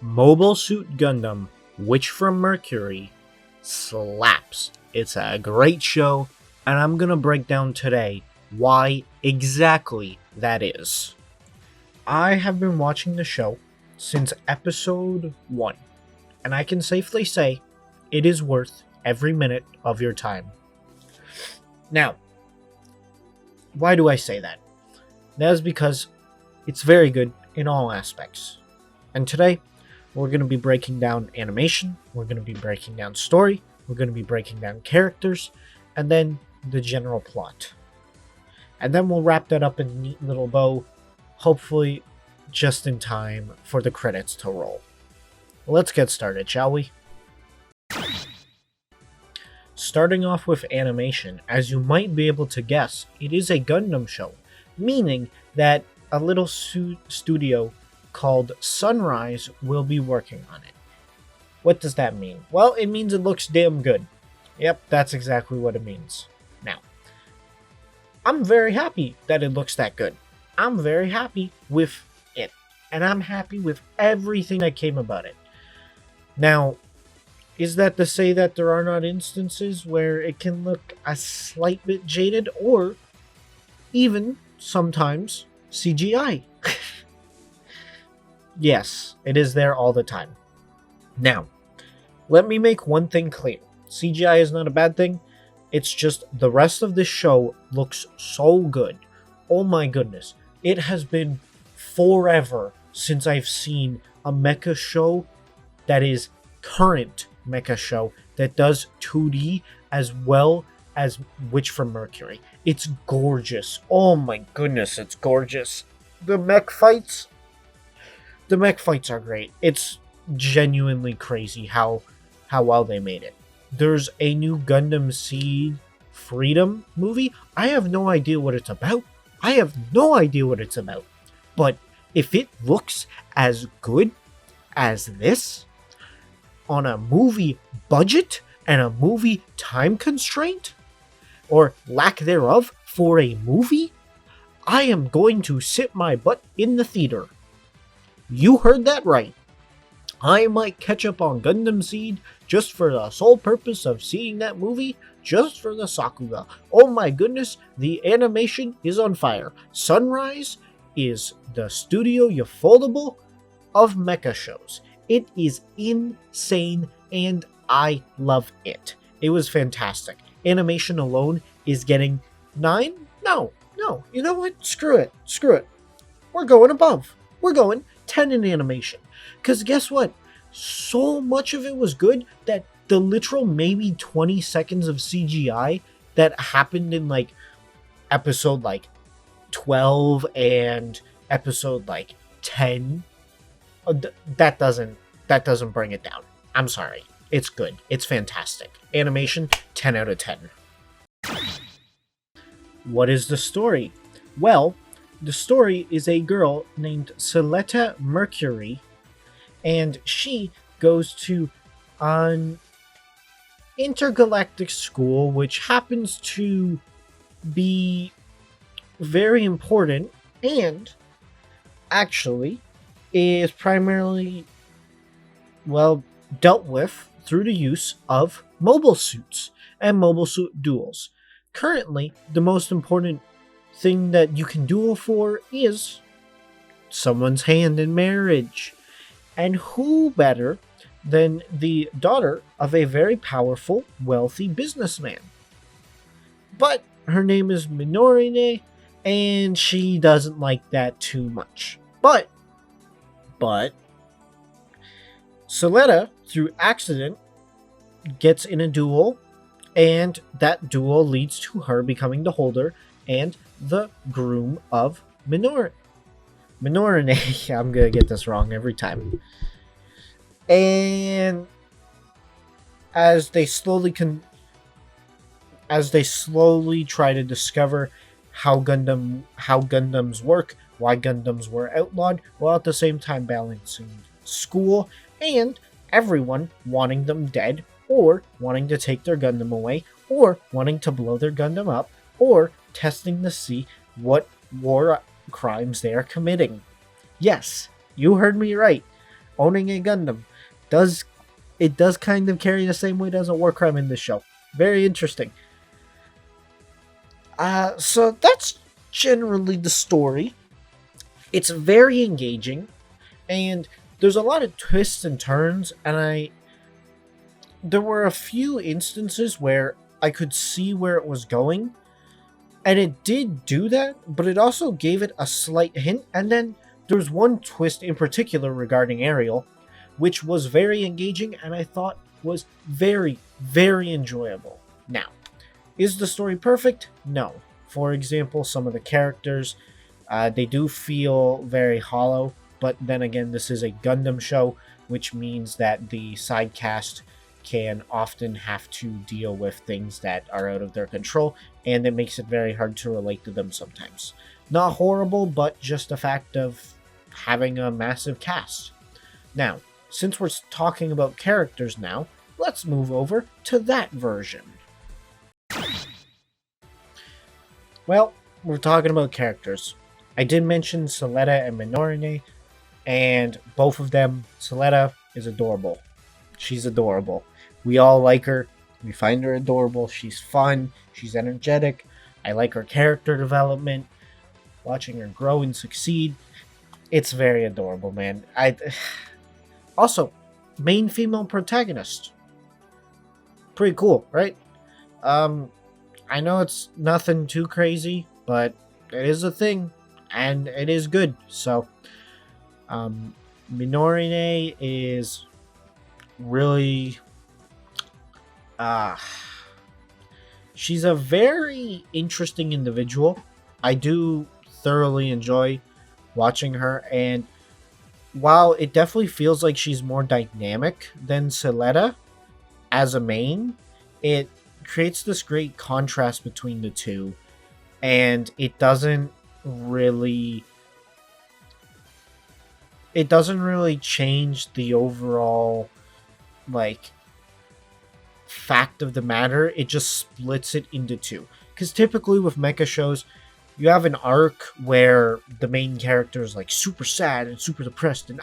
Mobile Suit Gundam, Witch from Mercury, slaps. It's a great show, and I'm gonna break down today why exactly that is. I have been watching the show since episode 1, and I can safely say it is worth every minute of your time. Now, why do I say that? That is because it's very good in all aspects. And today, we're going to be breaking down animation, we're going to be breaking down story, we're going to be breaking down characters, and then the general plot. And then we'll wrap that up in a neat little bow, hopefully just in time for the credits to roll. Let's get started, shall we? Starting off with animation, as you might be able to guess, it is a Gundam show, meaning that a little studio called Sunrise will be working on it. What does that mean? Well, it means it looks damn good. Yep, that's exactly what it means. Now, I'm very happy that it looks that good. I'm very happy with it, and I'm happy with everything that came about it. Now, is that to say that there are not instances where it can look a slight bit jaded or even sometimes CGI? Yes, it is there all the time. Now, let me make one thing clear. CGI is not a bad thing. It's just the rest of this show looks so good. Oh my goodness. It has been forever since I've seen a mecha show that is current mecha show that does 2D as well as Witch from Mercury. It's gorgeous. Oh my goodness, it's gorgeous. The mech fights are great. It's genuinely crazy how well they made it. There's a new Gundam Seed Freedom movie. I have no idea what it's about. But if it looks as good as this on a movie budget and a movie time constraint, or lack thereof, for a movie, I am going to sit my butt in the theater. You heard that right. I might catch up on Gundam Seed just for the sole purpose of seeing that movie, just for the Sakuga. Oh my goodness, the animation is on fire. Sunrise is the Studio Ufotable of mecha shows. It is insane and I love it. It was fantastic. Animation alone is getting 9? No. You know what? Screw it. We're going above. We're going 10 in animation. Because guess what? So much of it was good that the literal maybe 20 seconds of CGI that happened in like episode like 12 and episode like 10, that doesn't bring it down. I'm sorry. It's good. It's fantastic. Animation, 10 out of 10. What is the story? Well, the story is a girl named Celeta Mercury, and she goes to an intergalactic school which happens to be very important and actually is primarily, well, dealt with through the use of mobile suits and mobile suit duels. Currently, the most important thing that you can duel for is someone's hand in marriage. And who better than the daughter of a very powerful, wealthy businessman? But her name is Minorine, and she doesn't like that too much. But Soletta, through accident, gets in a duel, and that duel leads to her becoming the holder and the groom of Minorine. I'm gonna get this wrong every time. And as they slowly try to discover how Gundams work, why Gundams were outlawed, while at the same time balancing school and everyone wanting them dead, or wanting to take their Gundam away, or wanting to blow their Gundam up, or testing to see what war crimes they are committing. Yes, you heard me right. owning a Gundam does it does kind of carry the same weight as a war crime in this show. Very interesting. So that's generally the story. It's very engaging, and there's a lot of twists and turns, and there were a few instances where I could see where it was going, and it did do that, but it also gave it a slight hint. And then there's one twist in particular regarding Ariel, which was very engaging and I thought was very, very enjoyable. Now, is the story perfect? No. For example, some of the characters, they do feel very hollow, but then again, this is a Gundam show, which means that the side cast can often have to deal with things that are out of their control, and it makes it very hard to relate to them sometimes. Not horrible, but just a fact of having a massive cast. Now, since we're talking about characters now, let's move over to that version. Well, we're talking about characters. I did mention Soletta and Minorine, and both of them, Soletta is adorable. She's adorable. We all like her. We find her adorable. She's fun. She's energetic. I like her character development. Watching her grow and succeed. It's very adorable, man. Also, main female protagonist. Pretty cool, right? I know it's nothing too crazy, but it is a thing, and it is good. So, Minorine is really, she's a very interesting individual. I do thoroughly enjoy watching her, and while it definitely feels like she's more dynamic than Soletta as a main, it creates this great contrast between the two, and it doesn't really change the overall like fact of the matter. It just splits it into two, because typically with mecha shows you have an arc where the main character is like super sad and super depressed and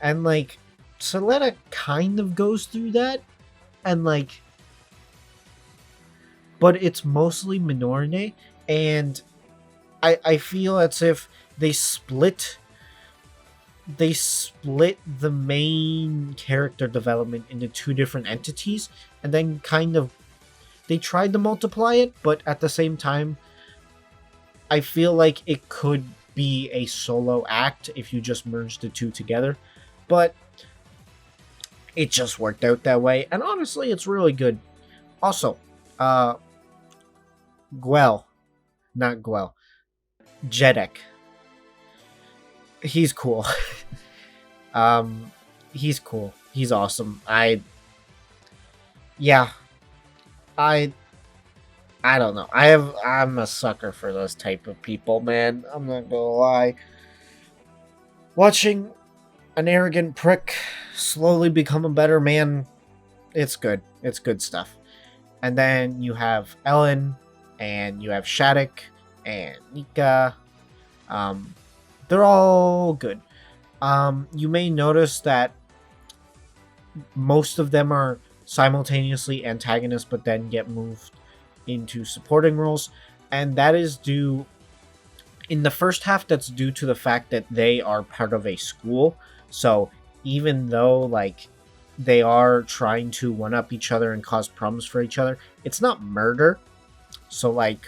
and like Soletta kind of goes through that, and like, but it's mostly Minorine, and I feel as if they split the main character development into two different entities, and then kind of they tried to multiply it, but at the same time I feel like it could be a solo act if you just merge the two together, but it just worked out that way, and honestly it's really good. Also, Jedek, he's cool. He's cool. He's awesome. I don't know. I'm a sucker for those type of people, man. I'm not gonna lie. Watching an arrogant prick slowly become a better man, it's good. It's good stuff. And then you have Ellen, and you have Shattuck, and Nika. They're all good. You may notice that most of them are simultaneously antagonists, but then get moved into supporting roles, and that is due, in the first half, that's due to the fact that they are part of a school. So even though like they are trying to one up each other and cause problems for each other, it's not murder, so like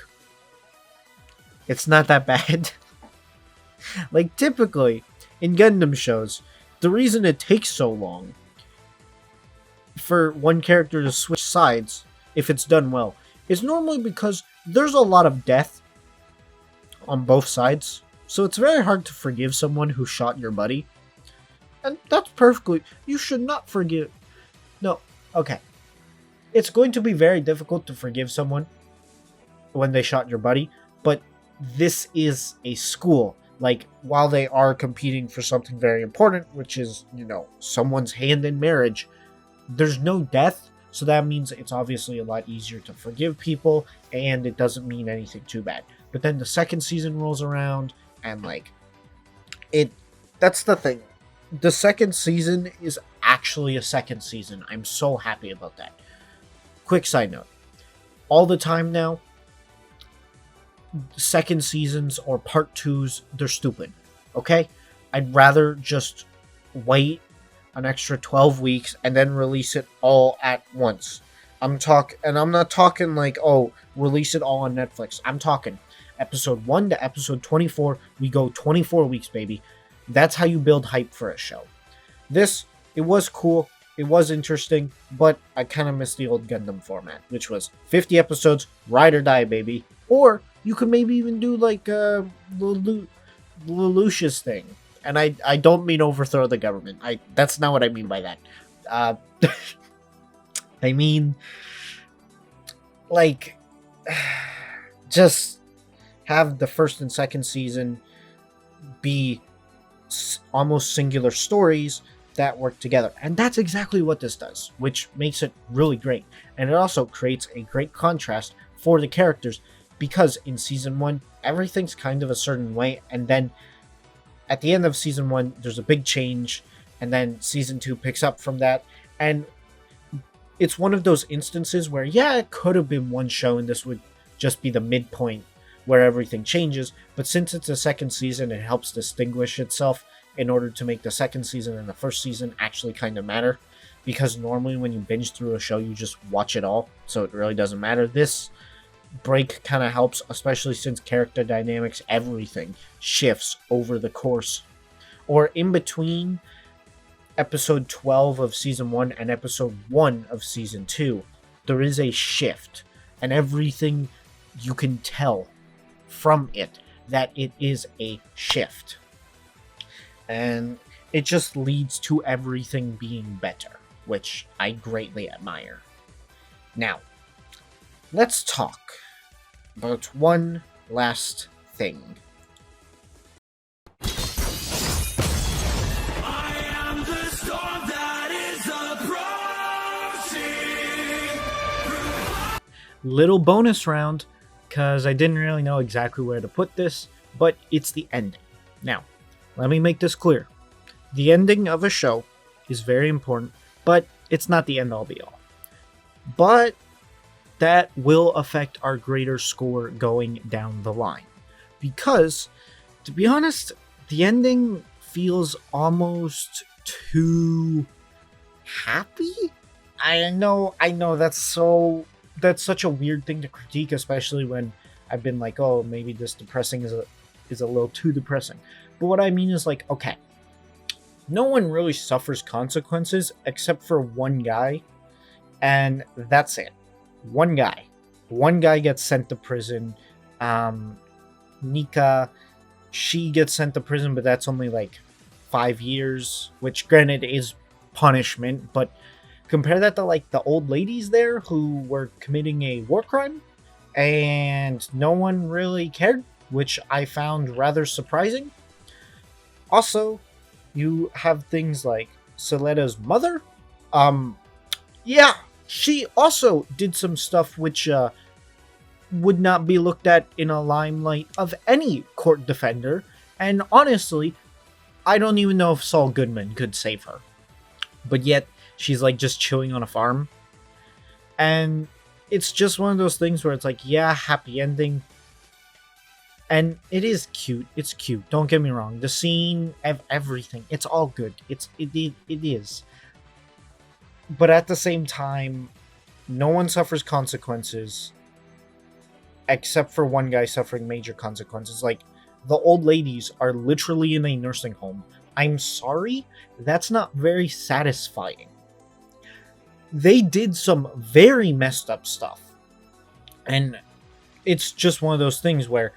it's not that bad. Like typically in Gundam shows, the reason it takes so long for one character to switch sides, if it's done well, is normally because there's a lot of death on both sides. So it's very hard to forgive someone who shot your buddy. And that's perfectly... You should not forgive... No, okay. It's going to be very difficult to forgive someone when they shot your buddy, but this is a school. Like, while they are competing for something very important, which is, someone's hand in marriage, there's no death, so that means it's obviously a lot easier to forgive people, and it doesn't mean anything too bad. But then the second season rolls around, and that's the thing. the second season is actually a second season. I'm so happy about that. Quick side note. All the time now, second seasons or part twos, they're stupid. Okay? I'd rather just wait an extra 12 weeks and then release it all at once. I'm not talking like, oh, release it all on Netflix. I'm talking episode 1 to episode 24. We go 24 weeks, baby. That's how you build hype for a show. This, it was cool. It was interesting, but I kind of miss the old Gundam format, which was 50 episodes, ride or die, baby. Or you could maybe even do like the Lucius thing. And I don't mean overthrow the government. That's not what I mean by that. Uh, I mean, like, just have the first and second season be almost singular stories that work together. And that's exactly what this does, which makes it really great. And it also creates a great contrast for the characters, because in season 1, everything's kind of a certain way, and then at the end of season 1, there's a big change, and then season 2 picks up from that. And it's one of those instances where, yeah, it could have been one show and this would just be the midpoint where everything changes, but since it's a second season, it helps distinguish itself in order to make the second season and the first season actually kind of matter, because normally when you binge through a show, you just watch it all, so it really doesn't matter. This break kind of helps, especially since character dynamics, everything shifts over the course, or in between episode 12 of season 1 and episode 1 of season 2, there is a shift, and everything, you can tell from it that it is a shift, and it just leads to everything being better, which I greatly admire. Now, let's talk about one last thing. I am the storm that is approaching. Little bonus round, because I didn't really know exactly where to put this, but it's the ending. Now, let me make this clear. The ending of a show is very important, but it's not the end-all be-all. But that will affect our greater score going down the line. Because, to be honest, the ending feels almost too happy? I know that's such a weird thing to critique, especially when I've been like, oh, maybe this depressing is a little too depressing. But what I mean is, like, okay, no one really suffers consequences except for one guy, and that's it. One guy gets sent to prison. Nika, she gets sent to prison, but that's only like 5 years, which granted is punishment, but compare that to like the old ladies there who were committing a war crime and no one really cared, which I found rather surprising. Also, you have things like Soleda's mother. Yeah, she also did some stuff which would not be looked at in a limelight of any court defender, and honestly, I don't even know if Saul Goodman could save her. But yet, she's like just chilling on a farm. And it's just one of those things where it's like, yeah, happy ending. And it is cute. It's cute. Don't get me wrong. The scene, everything, it's all good. It is. But at the same time, no one suffers consequences except for one guy suffering major consequences. Like, the old ladies are literally in a nursing home. I'm sorry, that's not very satisfying. They did some very messed up stuff. And it's just one of those things where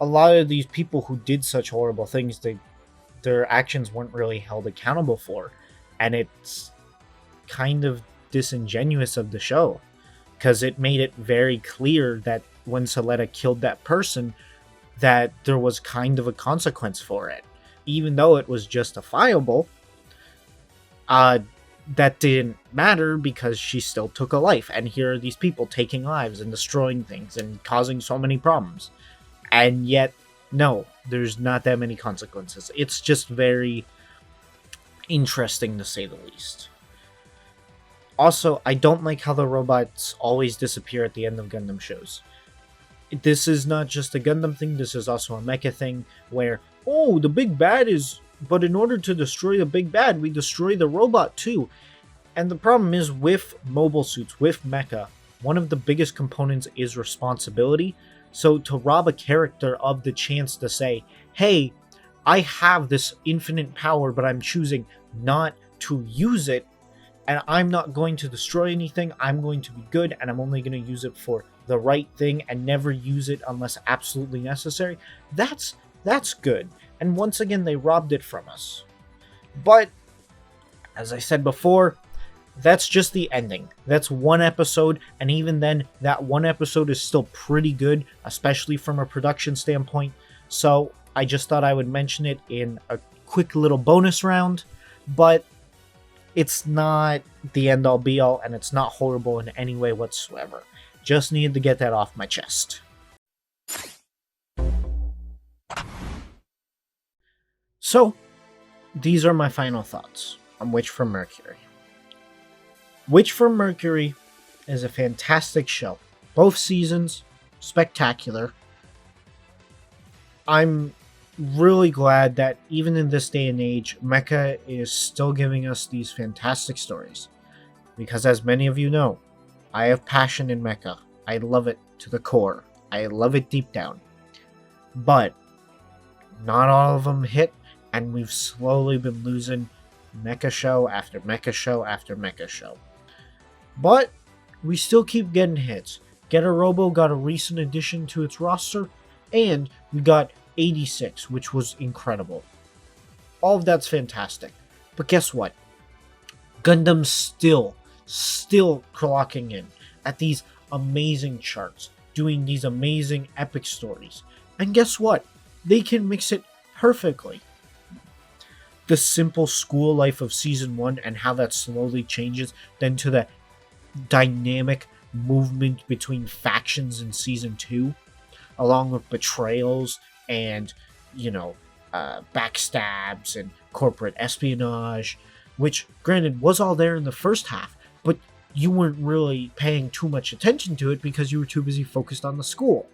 a lot of these people who did such horrible things, their actions weren't really held accountable for. And it's kind of disingenuous of the show, because it made it very clear that when Soleta killed that person, that there was kind of a consequence for it. Even though it was justifiable, that didn't matter because she still took a life. And here are these people taking lives and destroying things and causing so many problems. And yet, no, there's not that many consequences. It's just very interesting to say the least. Also, I don't like how the robots always disappear at the end of Gundam shows. This is not just a Gundam thing, this is also a mecha thing where, oh, the big bad is. But in order to destroy the big bad, we destroy the robot too. And the problem is with mobile suits, with mecha, one of the biggest components is responsibility. So to rob a character of the chance to say, hey, I have this infinite power, but I'm choosing not to use it, and I'm not going to destroy anything, I'm going to be good, and I'm only going to use it for the right thing and never use it unless absolutely necessary, that's good. And once again, they robbed it from us. But, as I said before, that's just the ending. That's one episode, and even then, that one episode is still pretty good, especially from a production standpoint. So, I just thought I would mention it in a quick little bonus round, but it's not the end-all be-all, and it's not horrible in any way whatsoever. Just needed to get that off my chest. So, these are my final thoughts on Witch from Mercury. Witch from Mercury is a fantastic show. Both seasons, spectacular. I'm really glad that even in this day and age, mecha is still giving us these fantastic stories. Because as many of you know, I have passion in mecha. I love it to the core. I love it deep down. But not all of them hit, and we've slowly been losing mecha show after mecha show after mecha show. But we still keep getting hits. Getter Robo got a recent addition to its roster, and we got 86, which was incredible. All of that's fantastic. But guess what? Gundam's still clocking in at these amazing charts, doing these amazing epic stories. And guess what? They can mix it perfectly. The simple school life of Season 1 and how that slowly changes, then to the dynamic movement between factions in Season 2, along with betrayals and, backstabs and corporate espionage, which, granted, was all there in the first half, but you weren't really paying too much attention to it because you were too busy focused on the school.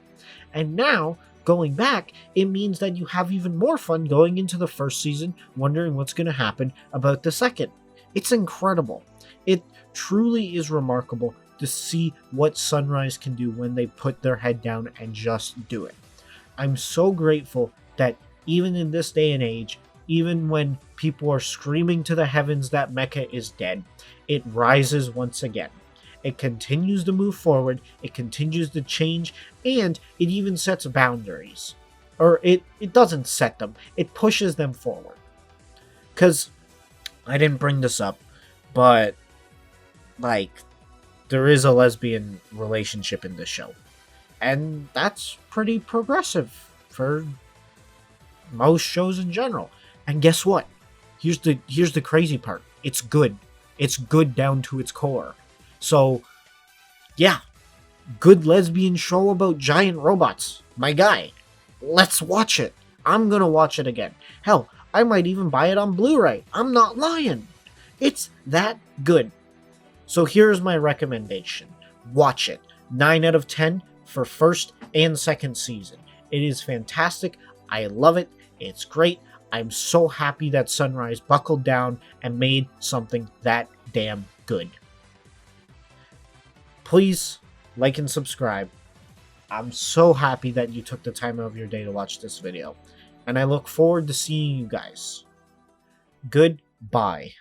And now, going back, it means that you have even more fun going into the first season, wondering what's going to happen about the second. It's incredible. It truly is remarkable to see what Sunrise can do when they put their head down and just do it. I'm so grateful that even in this day and age, even when people are screaming to the heavens that mecha is dead, it rises once again. It continues to move forward, it continues to change, and it even sets boundaries. Or it doesn't set them, it pushes them forward. Because, I didn't bring this up, but there is a lesbian relationship in this show. And that's pretty progressive for most shows in general. And guess what? Here's the crazy part. It's good. It's good down to its core. So, yeah. Good lesbian show about giant robots. My guy. Let's watch it. I'm gonna watch it again. Hell, I might even buy it on Blu-ray. I'm not lying. It's that good. So here's my recommendation. Watch it. 9 out of 10 for first and second season. It is fantastic. I love it. It's great. I'm so happy that Sunrise buckled down and made something that damn good. Please like and subscribe. I'm so happy that you took the time out of your day to watch this video. And I look forward to seeing you guys. Goodbye.